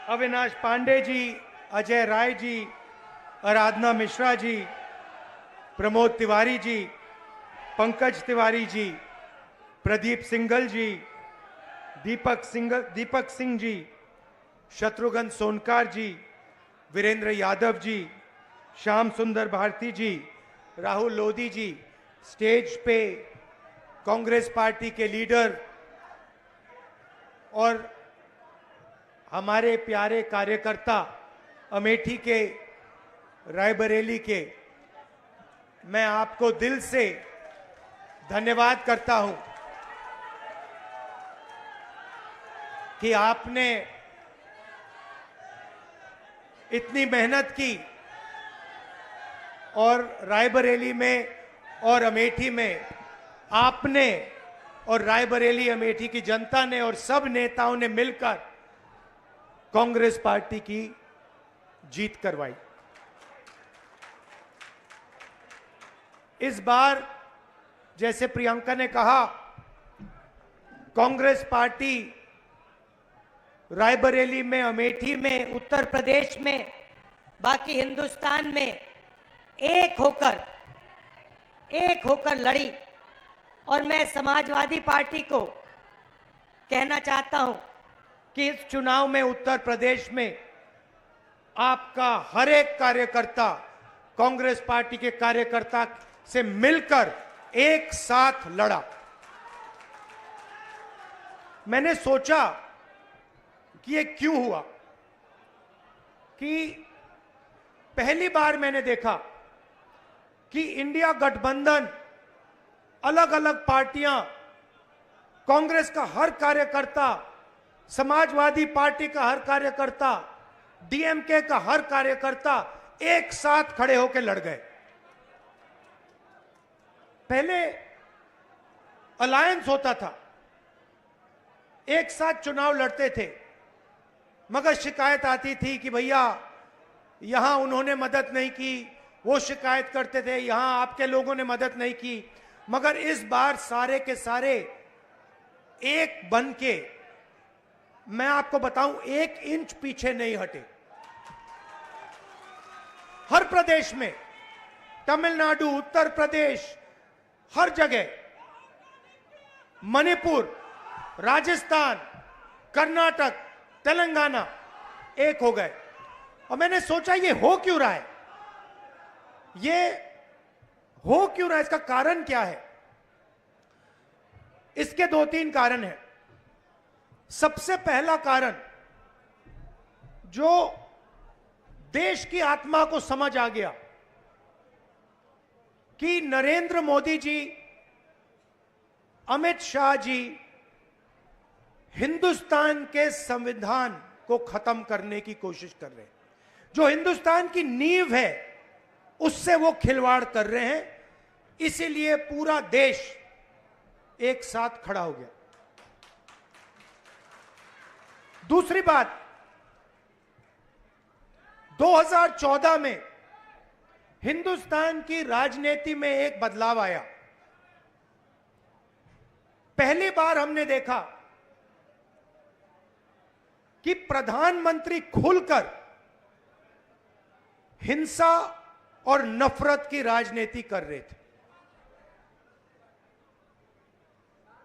अविनाश पांडे जी, अजय राय जी, आराधना मिश्रा जी, प्रमोद तिवारी जी, पंकज तिवारी जी, प्रदीप सिंघल जी, दीपक सिंह जी, शत्रुघ्न सोनकार जी, वीरेंद्र यादव जी, श्याम सुंदर भारती जी, राहुल लोधी जी, स्टेज पे कांग्रेस पार्टी के लीडर और हमारे प्यारे कार्यकर्ता अमेठी के, रायबरेली के, मैं आपको दिल से धन्यवाद करता हूं कि आपने इतनी मेहनत की और रायबरेली में और अमेठी में आपने और रायबरेली अमेठी की जनता ने और सब नेताओं ने मिलकर कांग्रेस पार्टी की जीत करवाई। इस बार जैसे प्रियंका ने कहा, कांग्रेस पार्टी रायबरेली में, अमेठी में, उत्तर प्रदेश में, बाकी हिंदुस्तान में एक होकर लड़ी। और मैं समाजवादी पार्टी को कहना चाहता हूं कि इस चुनाव में उत्तर प्रदेश में आपका हर एक कार्यकर्ता कांग्रेस पार्टी के कार्यकर्ता से मिलकर एक साथ लड़ा। मैंने सोचा कि ये क्यों हुआ, कि पहली बार मैंने देखा कि इंडिया गठबंधन, अलग अलग पार्टियां, कांग्रेस का हर कार्यकर्ता, समाजवादी पार्टी का हर कार्यकर्ता, डीएमके का हर कार्यकर्ता एक साथ खड़े होकर लड़ गए। पहले अलायंस होता था, एक साथ चुनाव लड़ते थे, मगर शिकायत आती थी कि भैया यहां उन्होंने मदद नहीं की, वो शिकायत करते थे यहां आपके लोगों ने मदद नहीं की। मगर इस बार सारे के सारे एक बन के, मैं आपको बताऊं, 1 इंच पीछे नहीं हटे। हर प्रदेश में, तमिलनाडु, उत्तर प्रदेश, हर जगह, मणिपुर, राजस्थान, कर्नाटक, तेलंगाना एक हो गए। और मैंने सोचा ये हो क्यों रहा है, ये हो क्यों रहा है, इसका कारण क्या है? इसके 2-3 कारण हैं। सबसे पहला कारण, जो देश की आत्मा को समझ आ गया कि नरेंद्र मोदी जी, अमित शाह जी हिंदुस्तान के संविधान को खत्म करने की कोशिश कर रहे हैं। जो हिंदुस्तान की नींव है उससे वो खिलवाड़ कर रहे हैं। इसीलिए पूरा देश एक साथ खड़ा हो गया। दूसरी बात, 2014 में हिंदुस्तान की राजनीति में एक बदलाव आया। पहली बार हमने देखा कि प्रधानमंत्री खुलकर हिंसा और नफरत की राजनीति कर रहे थे।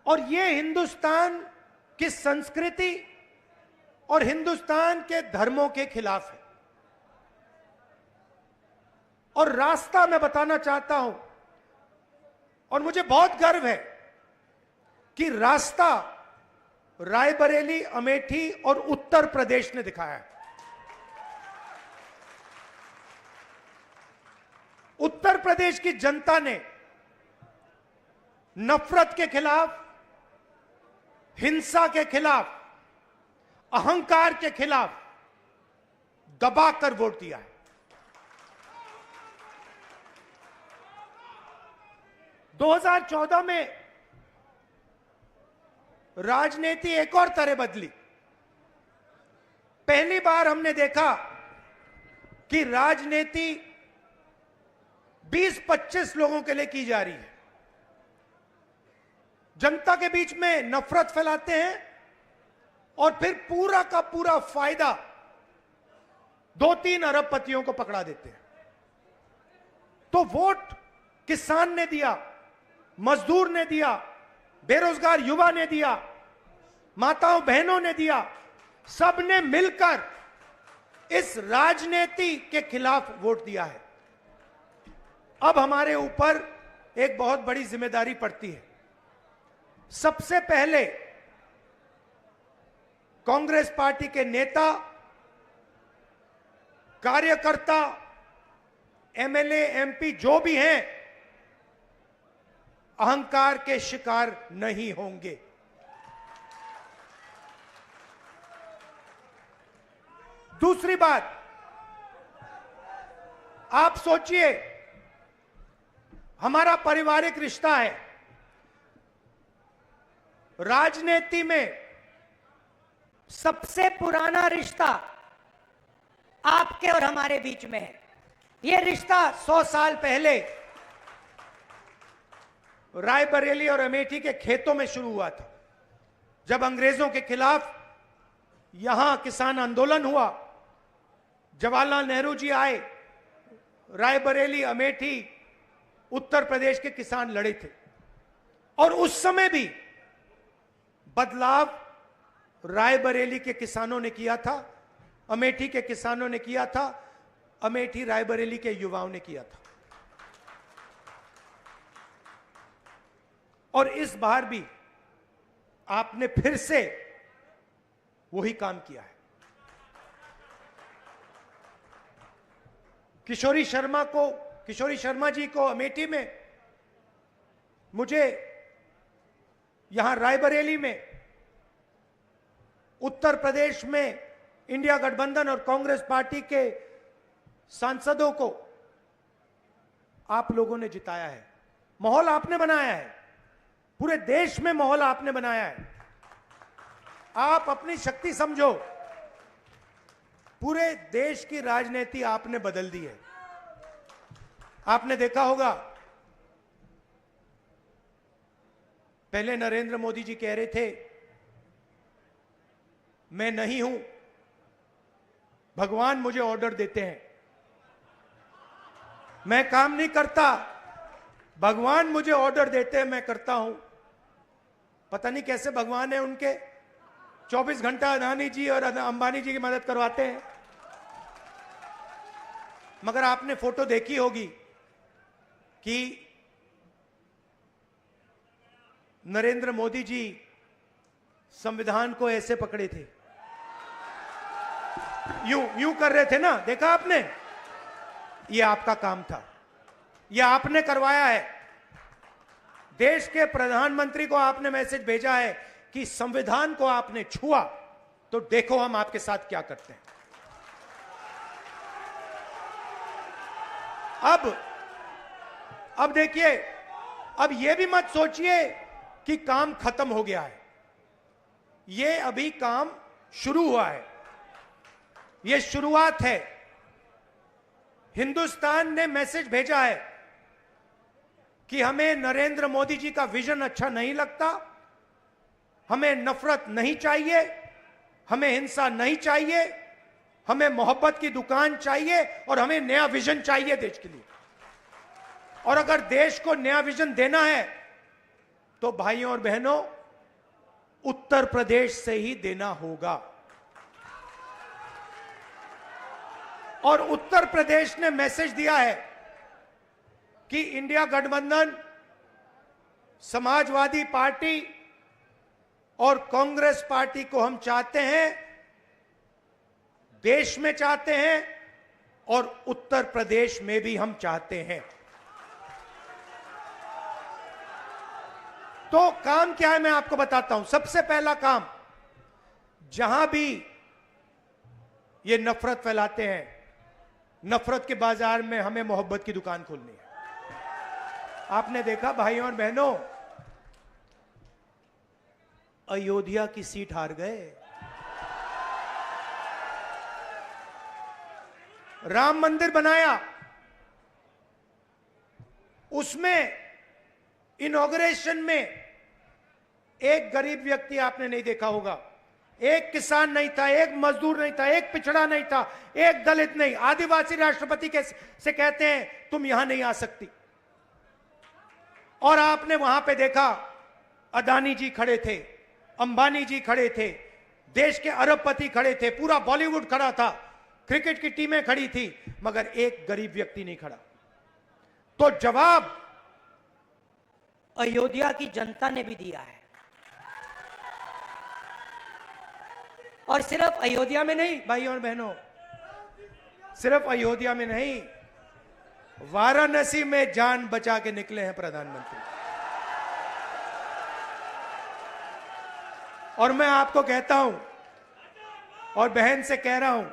और यह हिंदुस्तान की संस्कृति और हिंदुस्तान के धर्मों के खिलाफ है। और रास्ता मैं बताना चाहता हूं, और मुझे बहुत गर्व है कि रास्ता रायबरेली, अमेठी और उत्तर प्रदेश ने दिखाया है। उत्तर प्रदेश की जनता ने नफरत के खिलाफ, हिंसा के खिलाफ, अहंकार के खिलाफ दबाकर वोट दिया है। 2014 में राजनीति एक और तरह बदली। पहली बार हमने देखा कि राजनीति 20-25 लोगों के लिए की जा रही है। जनता के बीच में नफरत फैलाते हैं और फिर पूरा का पूरा फायदा 2-3 अरबपतियों को पकड़ा देते हैं। तो वोट किसान ने दिया, मजदूर ने दिया, बेरोजगार युवा ने दिया, माताओं बहनों ने दिया, सबने मिलकर इस राजनीति के खिलाफ वोट दिया है। अब हमारे ऊपर एक बहुत बड़ी जिम्मेदारी पड़ती है। सबसे पहले कांग्रेस पार्टी के नेता, कार्यकर्ता, एमएलए, एमपी जो भी हैं, अहंकार के शिकार नहीं होंगे। दूसरी बात, आप सोचिए, हमारा पारिवारिक रिश्ता है। राजनीति में सबसे पुराना रिश्ता आपके और हमारे बीच में है। यह रिश्ता 100 साल पहले रायबरेली और अमेठी के खेतों में शुरू हुआ था। जब अंग्रेजों के खिलाफ यहां किसान आंदोलन हुआ, जवाहरलाल नेहरू जी आए, रायबरेली, अमेठी, उत्तर प्रदेश के किसान लड़े थे। और उस समय भी बदलाव रायबरेली के किसानों ने किया था, अमेठी के किसानों ने किया था, अमेठी रायबरेली के युवाओं ने किया था। और इस बार भी आपने फिर से वही काम किया है। किशोरी शर्मा जी को अमेठी में, मुझे यहां रायबरेली में, उत्तर प्रदेश में इंडिया गठबंधन और कांग्रेस पार्टी के सांसदों को आप लोगों ने जिताया है। माहौल आपने बनाया है, पूरे देश में माहौल आपने बनाया है। आप अपनी शक्ति समझो, पूरे देश की राजनीति आपने बदल दी है। आपने देखा होगा, पहले नरेंद्र मोदी जी कह रहे थे, मैं नहीं हूं, भगवान मुझे ऑर्डर देते हैं, मैं काम नहीं करता, भगवान मुझे ऑर्डर देते हैं, मैं करता हूं। पता नहीं कैसे भगवान है उनके, 24 घंटा अदानी जी और अंबानी जी की मदद करवाते हैं। मगर आपने फोटो देखी होगी कि नरेंद्र मोदी जी संविधान को ऐसे पकड़े थे, यूं कर रहे थे ना, देखा आपने? यह आपका काम था, यह आपने करवाया है। देश के प्रधानमंत्री को आपने मैसेज भेजा है कि संविधान को आपने छुआ तो देखो हम आपके साथ क्या करते हैं। अब देखिए, अब यह भी मत सोचिए कि काम खत्म हो गया है। यह अभी काम शुरू हुआ है, यह शुरुआत है। हिंदुस्तान ने मैसेज भेजा है कि हमें नरेंद्र मोदी जी का विजन अच्छा नहीं लगता, हमें नफरत नहीं चाहिए, हमें हिंसा नहीं चाहिए, हमें मोहब्बत की दुकान चाहिए और हमें नया विजन चाहिए देश के लिए। और अगर देश को नया विजन देना है तो भाइयों और बहनों, उत्तर प्रदेश से ही देना होगा। और उत्तर प्रदेश ने मैसेज दिया है कि इंडिया गठबंधन, समाजवादी पार्टी और कांग्रेस पार्टी को हम चाहते हैं, देश में चाहते हैं और उत्तर प्रदेश में भी हम चाहते हैं। तो काम क्या है मैं आपको बताता हूं। सबसे पहला काम, जहां भी ये नफरत फैलाते हैं, नफरत के बाजार में हमें मोहब्बत की दुकान खोलनी है। आपने देखा भाइयों और बहनों, अयोध्या की सीट हार गए, राम मंदिर बनाया, उसमें इनॉग्रेशन में एक गरीब व्यक्ति आपने नहीं देखा होगा, एक किसान नहीं था, एक मजदूर नहीं था, एक पिछड़ा नहीं था, एक दलित नहीं, आदिवासी राष्ट्रपति से कहते हैं तुम यहां नहीं आ सकती। और आपने वहां पे देखा अदानी जी खड़े थे, अंबानी जी खड़े थे, देश के अरबपति खड़े थे, पूरा बॉलीवुड खड़ा था, क्रिकेट की टीमें खड़ी थी, मगर एक गरीब व्यक्ति नहीं खड़ा। तो जवाब अयोध्या की जनता ने भी दिया है। और सिर्फ अयोध्या में नहीं भाइयों और बहनों, सिर्फ अयोध्या में नहीं, वाराणसी में जान बचा के निकले हैं प्रधानमंत्री। और मैं आपको कहता हूं और बहन से कह रहा हूं,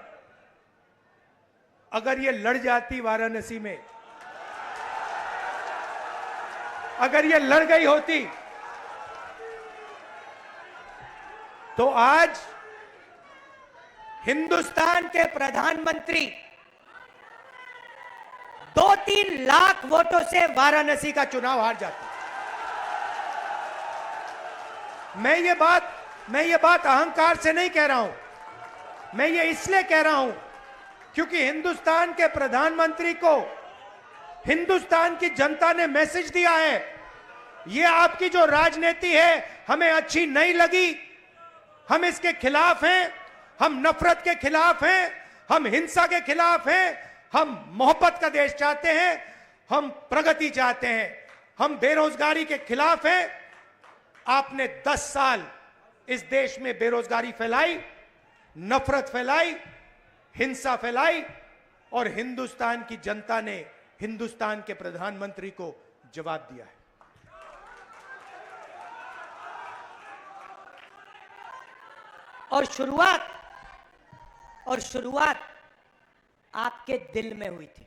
अगर ये लड़ जाती वाराणसी में, अगर ये लड़ गई होती, तो आज हिंदुस्तान के प्रधानमंत्री 2-3 लाख वोटों से वाराणसी का चुनाव हार जाता। मैं ये बात अहंकार से नहीं कह रहा हूं, मैं ये इसलिए कह रहा हूं क्योंकि हिंदुस्तान के प्रधानमंत्री को हिंदुस्तान की जनता ने मैसेज दिया है, ये आपकी जो राजनीति है हमें अच्छी नहीं लगी, हम इसके खिलाफ हैं, हम नफरत के खिलाफ हैं, हम हिंसा के खिलाफ हैं, हम मोहब्बत का देश चाहते हैं, हम प्रगति चाहते हैं, हम बेरोजगारी के खिलाफ हैं। आपने 10 साल इस देश में बेरोजगारी फैलाई, नफरत फैलाई, हिंसा फैलाई, और हिंदुस्तान की जनता ने हिंदुस्तान के प्रधानमंत्री को जवाब दिया है। और शुरुआत आपके दिल में हुई थी।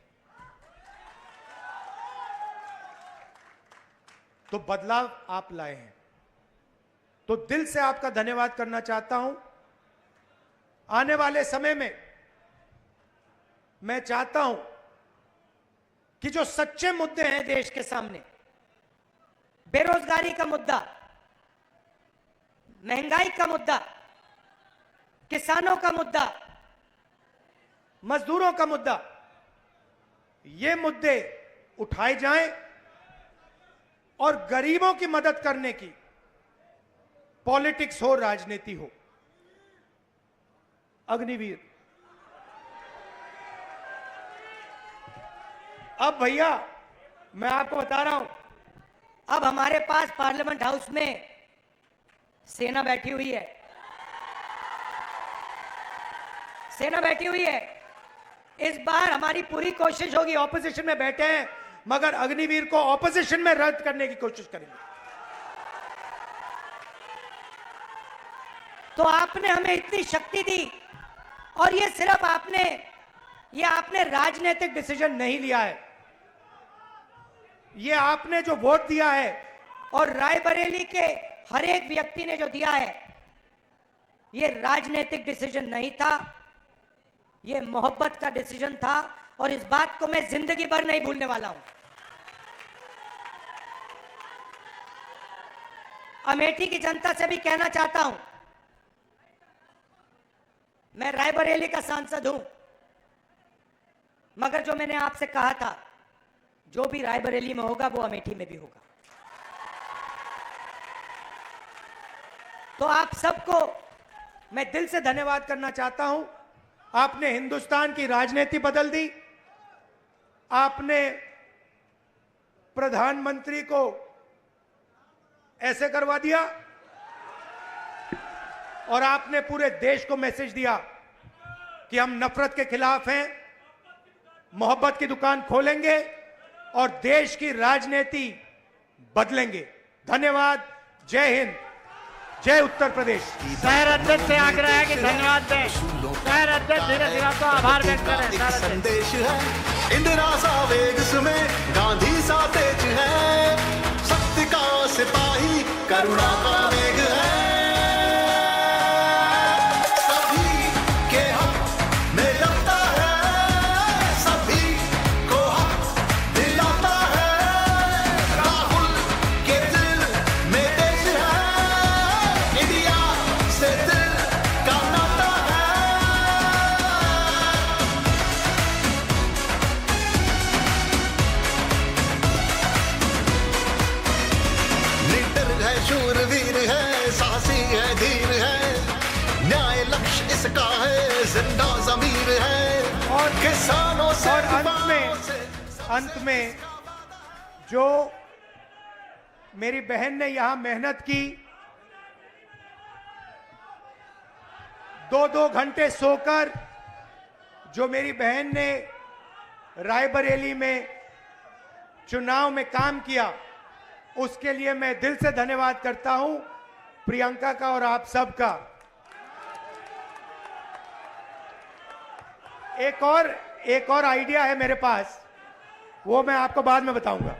तो बदलाव आप लाए हैं, तो दिल से आपका धन्यवाद करना चाहता हूं। आने वाले समय में मैं चाहता हूं कि जो सच्चे मुद्दे हैं देश के सामने, बेरोजगारी का मुद्दा, महंगाई का मुद्दा, किसानों का मुद्दा, मजदूरों का मुद्दा, ये मुद्दे उठाए जाएं और गरीबों की मदद करने की पॉलिटिक्स हो, राजनीति हो। अग्निवीर, अब भैया मैं आपको बता रहा हूं, अब हमारे पास पार्लियामेंट हाउस में सेना बैठी हुई है, सेना बैठी हुई है। इस बार हमारी पूरी कोशिश होगी, ऑपोजिशन में बैठे हैं मगर अग्निवीर को ऑपोजिशन में रद्द करने की कोशिश करेंगे। तो आपने हमें इतनी शक्ति दी, और ये सिर्फ आपने राजनीतिक डिसीजन नहीं लिया है, ये आपने जो वोट दिया है और रायबरेली के हर एक व्यक्ति ने जो दिया है, ये राजनीतिक डिसीजन नहीं था, ये मोहब्बत का डिसीजन था, और इस बात को मैं जिंदगी भर नहीं भूलने वाला हूं। अमेठी की जनता से भी कहना चाहता हूं, मैं रायबरेली का सांसद हूं, मगर जो मैंने आपसे कहा था, जो भी रायबरेली में होगा वो अमेठी में भी होगा। तो आप सबको मैं दिल से धन्यवाद करना चाहता हूं। आपने हिंदुस्तान की राजनीति बदल दी, आपने प्रधानमंत्री को ऐसे करवा दिया, और आपने पूरे देश को मैसेज दिया कि हम नफरत के खिलाफ हैं, मोहब्बत की दुकान खोलेंगे और देश की राजनीति बदलेंगे। धन्यवाद। जय हिंद, जय उत्तर प्रदेश। शहर अध्यक्ष से आग्रह है कि धन्यवाद दें। शहर अध्यक्ष धीरे धीरे तो आभार व्यक्त करें। संदेश है इंदिरा सा वेग में, गांधी सा तेज है, सत्य का सिपाही करुणा का वेग है। सभी के हक में लड़ता है, सभी को हक दिलाता है। राहुल के दिल में देश है, इंडिया से दिल और अंत में जो मेरी बहन ने यहां मेहनत की, 2-2 घंटे सोकर जो मेरी बहन ने रायबरेली में चुनाव में काम किया, उसके लिए मैं दिल से धन्यवाद करता हूं प्रियंका का और आप सबका। एक और आइडिया है मेरे पास, वो मैं आपको बाद में बताऊंगा।